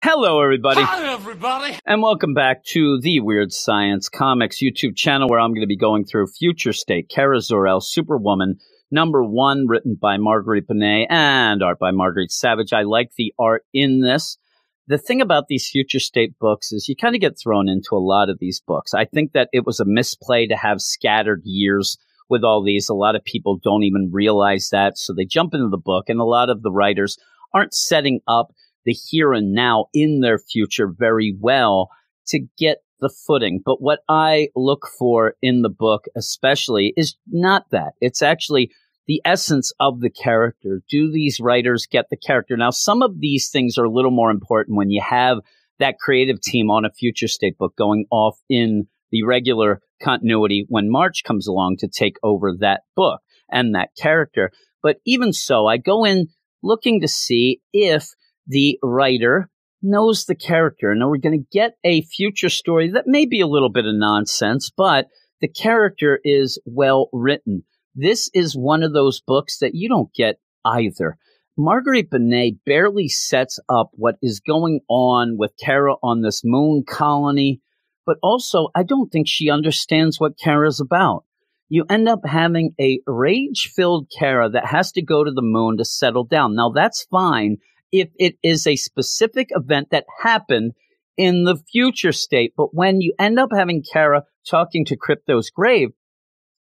Hello, everybody. Hi, everybody. And welcome back to the Weird Science Comics YouTube channel, where I'm going to be going through Future State, Kara Zor-El, Superwoman, #1, written by Marguerite Bennett and art by Marguerite Savage. I like the art in this. The thing about these Future State books is you kind of get thrown into a lot of these books. I think that it was a misplay to have scattered years with all these. A lot of people don't even realize that, so they jump into the book, and a lot of the writers aren't setting up the here and now in their future very well to get the footing. But what I look for in the book especially is not that. It's actually the essence of the character. Do these writers get the character? Now, some of these things are a little more important when you have that creative team on a Future State book going off in the regular continuity when March comes along to take over that book and that character. But even so, I go in looking to see if the writer knows the character. Now, we're going to get a future story that may be a little bit of nonsense, but the character is well written. This is one of those books that you don't get either. Marguerite Bennett barely sets up what is going on with Kara on this moon colony, but also I don't think she understands what Kara's about. You end up having a rage-filled Kara that has to go to the moon to settle down. Now, that's fine if it is a specific event that happened in the future state. But when you end up having Kara talking to Crypto's grave,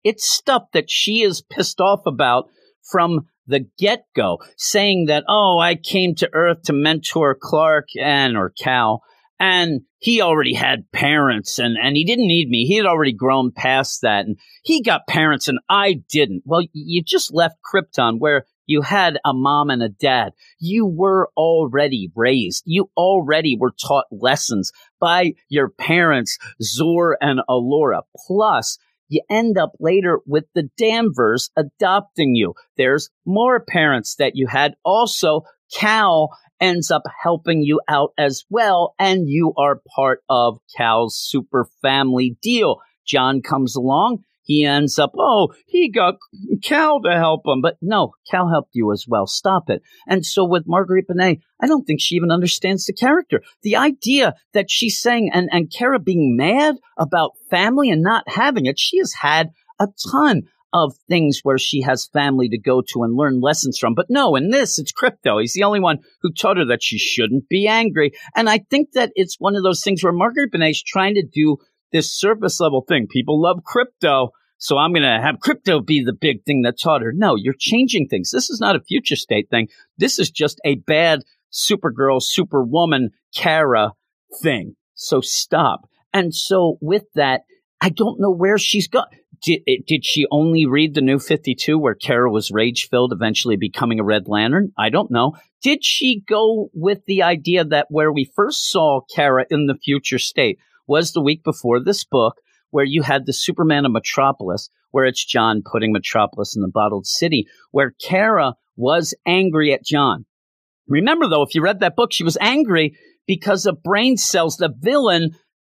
it's stuff that she is pissed off about from the get-go, saying that, oh, I came to Earth to mentor Clark or Cal, and he already had parents, and he didn't need me. He had already grown past that, and he got parents, and I didn't. Well, you just left Krypton, where you had a mom and a dad. You were already raised. You already were taught lessons by your parents, Zor and Alora. Plus, you end up later with the Danvers adopting you. There's more parents that you had. Also, Cal ends up helping you out as well, and you are part of Cal's super family deal. John comes along. He ends up, he got Cal to help him. But no, Cal helped you as well. Stop it. And so with Marguerite Bennett, I don't think she even understands the character. The idea that she's saying, and Kara being mad about family and not having it, she has had a ton of things where she has family to go to and learn lessons from. But no, in this, it's Crypto. He's the only one who taught her that she shouldn't be angry. And I think that it's one of those things where Marguerite Bennett's trying to do this surface level thing. People love Crypto, so I'm going to have Crypto be the big thing that taught her. No, you're changing things. This is not a future state thing. This is just a bad Supergirl, Superwoman, Kara thing. So stop. And so with that, I don't know where she's gone. Did she only read the New 52 where Kara was rage-filled, eventually becoming a Red Lantern? I don't know. Did she go with the idea that where we first saw Kara in the future state was the week before this book, where you had the Superman of Metropolis, where it's John putting Metropolis in the bottled city, where Kara was angry at John. Remember, though, if you read that book, she was angry because of brain cells, the villain,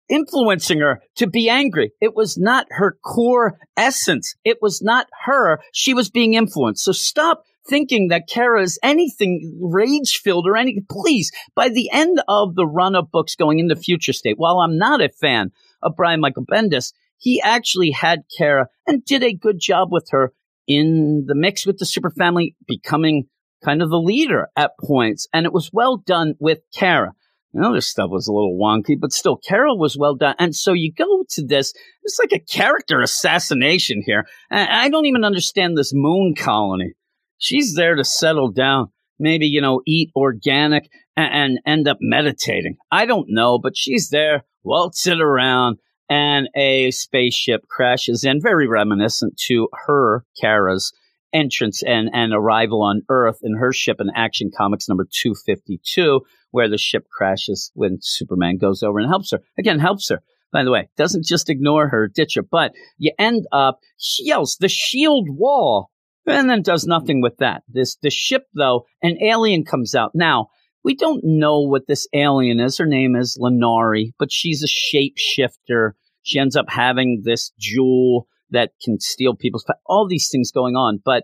influencing her to be angry. It was not her core essence. It was not her. She was being influenced. So stop thinking that Kara is anything rage-filled or anything. Please, by the end of the run of books going into Future State, while I'm not a fan of Brian Michael Bendis, he actually had Kara and did a good job with her in the mix with the super family, becoming kind of the leader at points. And it was well done with Kara. The other stuff was a little wonky, but still, Kara was well done. And so you go to this, it's like a character assassination here. And I don't even understand this moon colony. She's there to settle down, maybe, eat organic and end up meditating. I don't know, but she's there, waltz it around, and a spaceship crashes in, very reminiscent to her, Kara's, entrance and arrival on Earth in her ship in Action Comics number 252, where the ship crashes when Superman goes over and helps her. Again, helps her. By the way, doesn't just ignore her, ditch her, but you end up, she yells, the shield wall, and then does nothing with that. The ship, though, an alien comes out. Now, we don't know what this alien is. Her name is Lenari, but she's a shapeshifter. She ends up having this jewel that can steal people's, all these things going on. But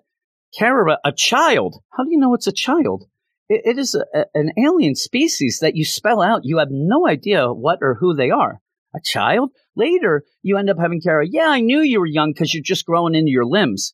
Kara, a child, how do you know it's a child? It is an alien species that you spell out. You have no idea what or who they are. A child? Later, you end up having Kara. Yeah, I knew you were young because you're just growing into your limbs.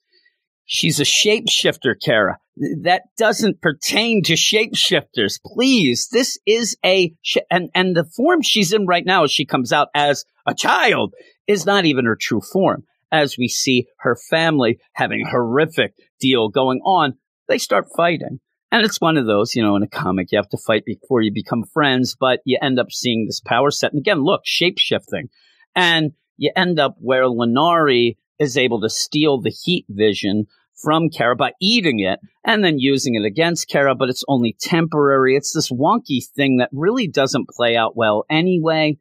She's a shapeshifter, Kara. That doesn't pertain to shapeshifters. Please, this is and the form she's in right now as she comes out as a child is not even her true form. As we see her family having a horrific deal going on, they start fighting. And it's one of those, in a comic, you have to fight before you become friends, but you end up seeing this power set. And again, look, shape-shifting. And you end up where Lenari is able to steal the heat vision from Kara by eating it and then using it against Kara, but it's only temporary. It's this wonky thing that really doesn't play out well anyway.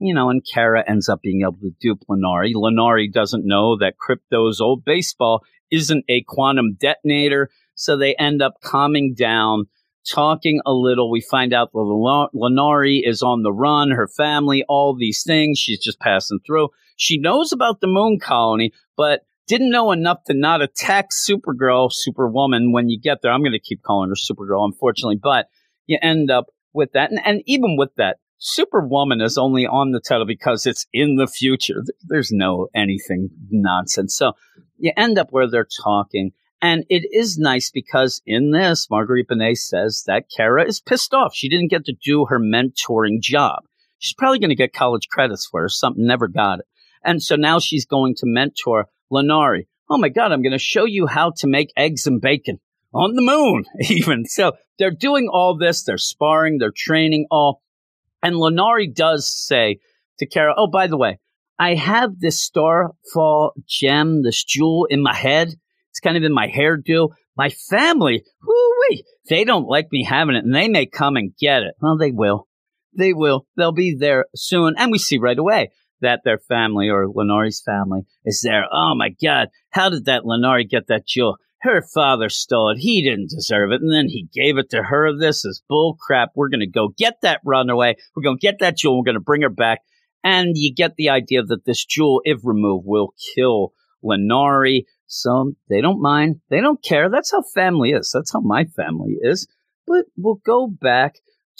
And Kara ends up being able to dupe Lenari. Lenari doesn't know that Crypto's old baseball isn't a quantum detonator, so they end up calming down, talking a little. We find out that Lenari is on the run, her family, all these things. She's just passing through. She knows about the moon colony, but didn't know enough to not attack Supergirl, Superwoman when you get there. I'm going to keep calling her Supergirl, unfortunately, but you end up with that. And even with that, Superwoman is only on the title because it's in the future. There's no anything nonsense. So you end up where they're talking. And it is nice because in this, Marguerite Benet says that Kara is pissed off. She didn't get to do her mentoring job. She's probably going to get college credits for it or something, never got it. And so now she's going to mentor Lenari. Oh my God, I'm going to show you how to make eggs and bacon on the moon, even. So they're doing all this. They're sparring, they're training all. And Lenari does say to Kara, oh, by the way, I have this starfall gem, this jewel in my head. It's kind of in my hairdo. My family, whoo-wee, they don't like me having it, and they may come and get it. Well, they will. They will. They'll be there soon. And we see right away that their family, or Lenari's family, is there. Oh, my God, how did that Lenari get that jewel? Her father stole it. He didn't deserve it. And then he gave it to her. This is bull crap. We're going to go get that runaway. We're going to get that jewel. We're going to bring her back. And you get the idea that this jewel, if removed, will kill Lenari. So they don't mind. They don't care. That's how family is. That's how my family is. But we'll go back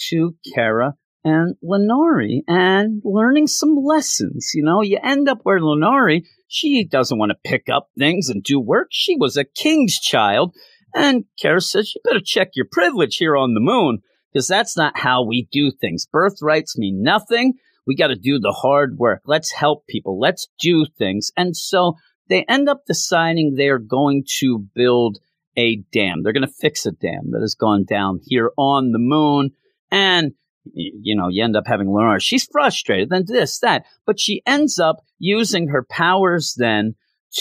to Kara and Lenari and learning some lessons. You end up where Lenari, she doesn't want to pick up things and do work. She was a king's child. And Kara says, you better check your privilege here on the moon, because that's not how we do things. Birthrights mean nothing. We got to do the hard work. Let's help people. Let's do things. And so they end up deciding they are going to build a dam. They're going to fix a dam that has gone down here on the moon. And you end up having Lenari. She's frustrated, then this, that. But she ends up using her powers then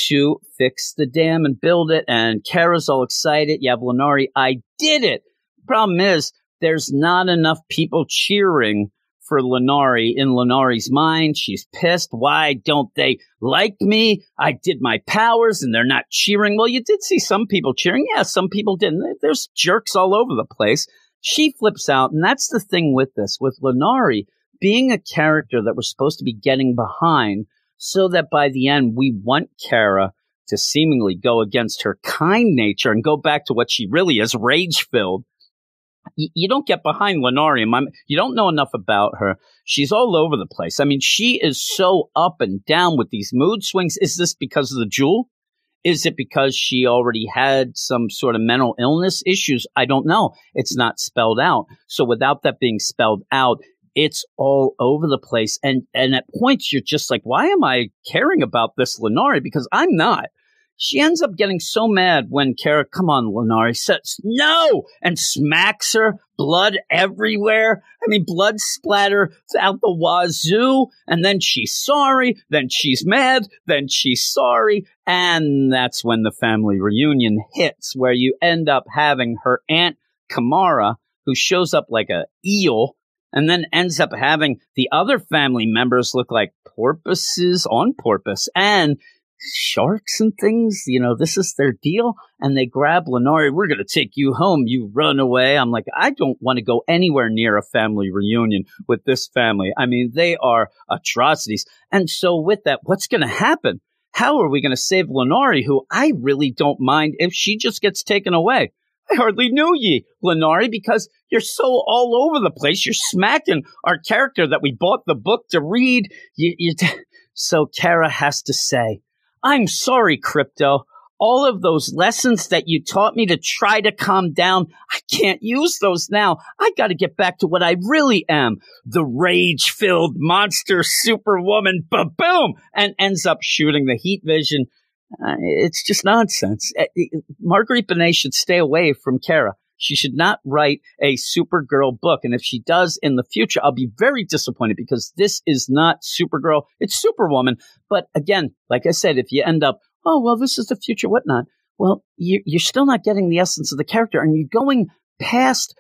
to fix the dam and build it. And Kara's all excited. You have Lenari. I did it. Problem is, there's not enough people cheering for Lenari in Lenari's mind. She's pissed. Why don't they like me? I did my powers and they're not cheering. Well, you did see some people cheering. Yeah, some people didn't. There's jerks all over the place. She flips out, and that's the thing with this, with Lenari being a character that we're supposed to be getting behind so that by the end we want Kara to seemingly go against her kind nature and go back to what she really is, rage-filled. You don't get behind Lenari. You don't know enough about her. She's all over the place. I mean, she is so up and down with these mood swings. Is this because of the jewel? Is it because she already had some sort of mental illness issues? I don't know. It's not spelled out. So without that being spelled out, it's all over the place. And at points, you're just like, why am I caring about this Lenari? Because I'm not. She ends up getting so mad when Kara, come on, Lenari, says no and smacks her, blood everywhere. I mean, blood splatter out the wazoo. And then she's sorry. Then she's mad. Then she's sorry. And that's when the family reunion hits, where you end up having her Aunt Kamara, who shows up like a eel, and then ends up having the other family members look like porpoises on porpoise. And sharks and things, this is their deal. And they grab Lenari. We're going to take you home. You run away. I'm like, I don't want to go anywhere near a family reunion with this family. I mean, they are atrocities. And so with that, what's going to happen? How are we going to save Lenari, who I really don't mind if she just gets taken away? I hardly knew ye, Lenari, because you're so all over the place. You're smacking our character that we bought the book to read. So Kara has to say, I'm sorry, Crypto. All of those lessons that you taught me to try to calm down, I can't use those now. I got to get back to what I really am. The rage-filled monster superwoman, ba-boom, and ends up shooting the heat vision. It's just nonsense. Marguerite Benet should stay away from Kara. She should not write a Supergirl book. And if she does in the future, I'll be very disappointed because this is not Supergirl. It's Superwoman. But again, like I said, if you end up, oh, well, this is the future, whatnot. Well, you're still not getting the essence of the character, and you're going past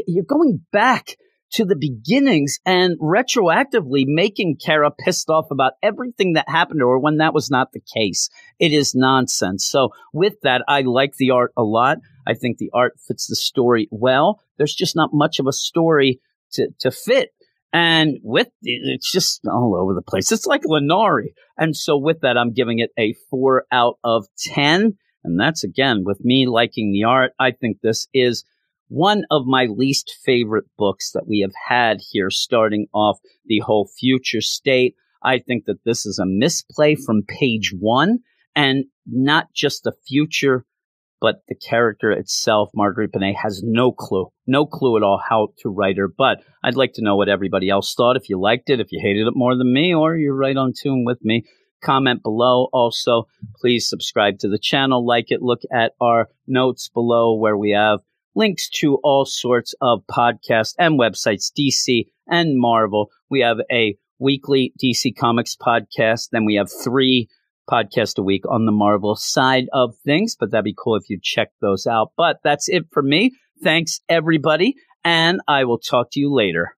you're going back to the beginnings and retroactively making Kara pissed off about everything that happened to her when that was not the case. It is nonsense. So with that, I like the art a lot. I think the art fits the story well. There's just not much of a story to fit. And with it's just all over the place. It's like Lenari. And so with that, I'm giving it a 4 out of 10. And that's, again, with me liking the art. I think this is one of my least favorite books that we have had here, starting off the whole future state. I think that this is a misplay from page 1, and not just the future, but the character itself. Marguerite Benet has no clue at all how to write her. But I'd like to know what everybody else thought. If you liked it, if you hated it more than me, or you're right on tune with me, comment below. Also, please subscribe to the channel, like it, look at our notes below where we have links to all sorts of podcasts and websites, DC and Marvel. We have a weekly DC Comics podcast. Then we have 3 podcasts a week on the Marvel side of things. But that'd be cool if you check those out. But that's it for me. Thanks, everybody. And I will talk to you later.